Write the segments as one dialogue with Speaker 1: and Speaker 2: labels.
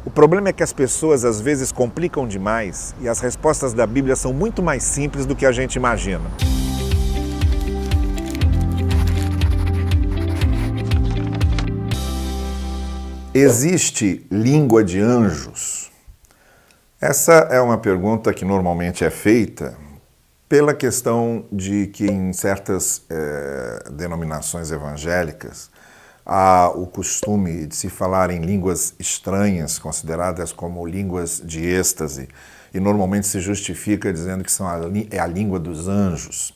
Speaker 1: O problema é que as pessoas às vezes complicam demais e as respostas da Bíblia são muito mais simples do que a gente imagina. Existe língua de anjos? Essa é uma pergunta que normalmente é feita pela questão de que em certas denominações evangélicas há o costume de se falar em línguas estranhas, consideradas como línguas de êxtase, e normalmente se justifica dizendo que é a língua dos anjos.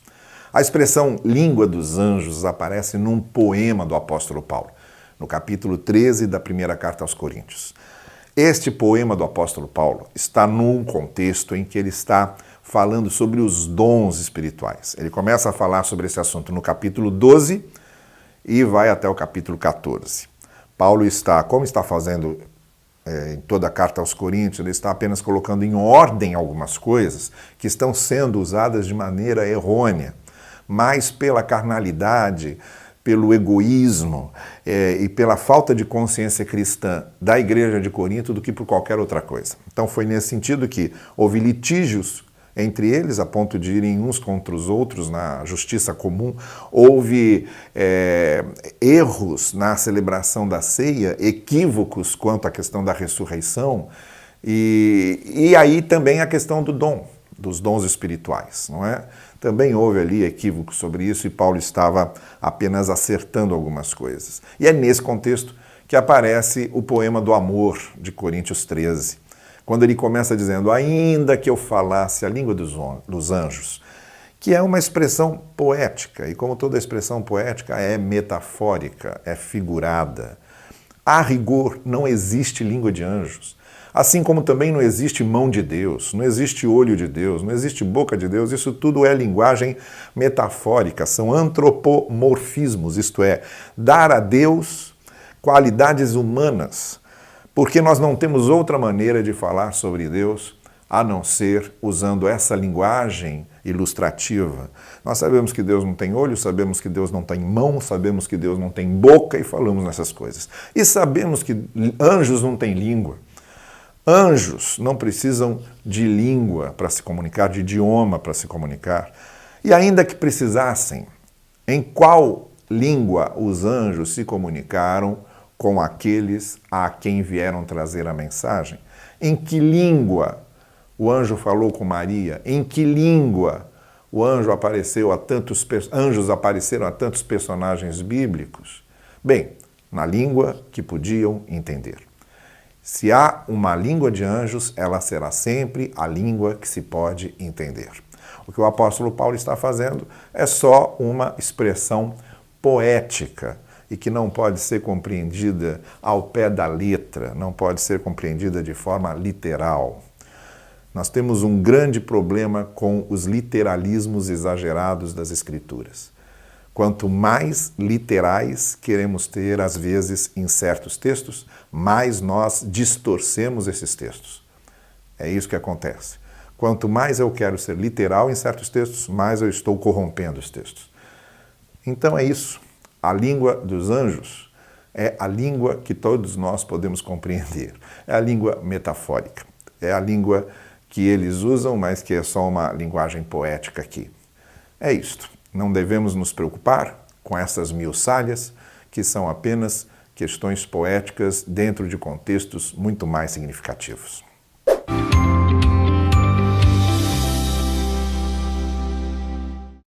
Speaker 1: A expressão língua dos anjos aparece num poema do apóstolo Paulo, no capítulo 13 da primeira carta aos Coríntios. Este poema do apóstolo Paulo está num contexto em que ele está falando sobre os dons espirituais. Ele começa a falar sobre esse assunto no capítulo 12 e vai até o capítulo 14. Paulo está, como está fazendo em toda a carta aos Coríntios, ele está apenas colocando em ordem algumas coisas que estão sendo usadas de maneira errônea, mais pela carnalidade, pelo egoísmo e pela falta de consciência cristã da igreja de Corinto do que por qualquer outra coisa. Então foi nesse sentido que houve litígios entre eles, a ponto de irem uns contra os outros na justiça comum. Houve erros na celebração da ceia, equívocos quanto à questão da ressurreição, e aí também a questão do dom, dos dons espirituais, não é? Também houve ali equívocos sobre isso e Paulo estava apenas acertando algumas coisas. E é nesse contexto que aparece o poema do amor de Coríntios 13, quando ele começa dizendo, ainda que eu falasse a língua dos anjos, que é uma expressão poética, e como toda expressão poética é metafórica, é figurada. A rigor, não existe língua de anjos. Assim como também não existe mão de Deus, não existe olho de Deus, não existe boca de Deus, isso tudo é linguagem metafórica, são antropomorfismos, isto é, dar a Deus qualidades humanas, porque nós não temos outra maneira de falar sobre Deus a não ser usando essa linguagem ilustrativa. Nós sabemos que Deus não tem olho, sabemos que Deus não tem mão, sabemos que Deus não tem boca e falamos nessas coisas. E sabemos que anjos não têm língua. Anjos não precisam de língua para se comunicar, de idioma para se comunicar. E ainda que precisassem, em qual língua os anjos se comunicaram com aqueles a quem vieram trazer a mensagem? Em que língua o anjo falou com Maria? Em que língua o anjo anjos apareceram a tantos personagens bíblicos? Bem, na língua que podiam entender. Se há uma língua de anjos, ela será sempre a língua que se pode entender. O que o apóstolo Paulo está fazendo é só uma expressão poética e que não pode ser compreendida ao pé da letra, não pode ser compreendida de forma literal. Nós temos um grande problema com os literalismos exagerados das Escrituras. Quanto mais literais queremos ter, às vezes, em certos textos, mais nós distorcemos esses textos. É isso que acontece. Quanto mais eu quero ser literal em certos textos, mais eu estou corrompendo os textos. Então é isso. A língua dos anjos é a língua que todos nós podemos compreender. É a língua metafórica. É a língua que eles usam, mas que é só uma linguagem poética aqui. É isto. Não devemos nos preocupar com essas miuçalhas, que são apenas questões poéticas dentro de contextos muito mais significativos.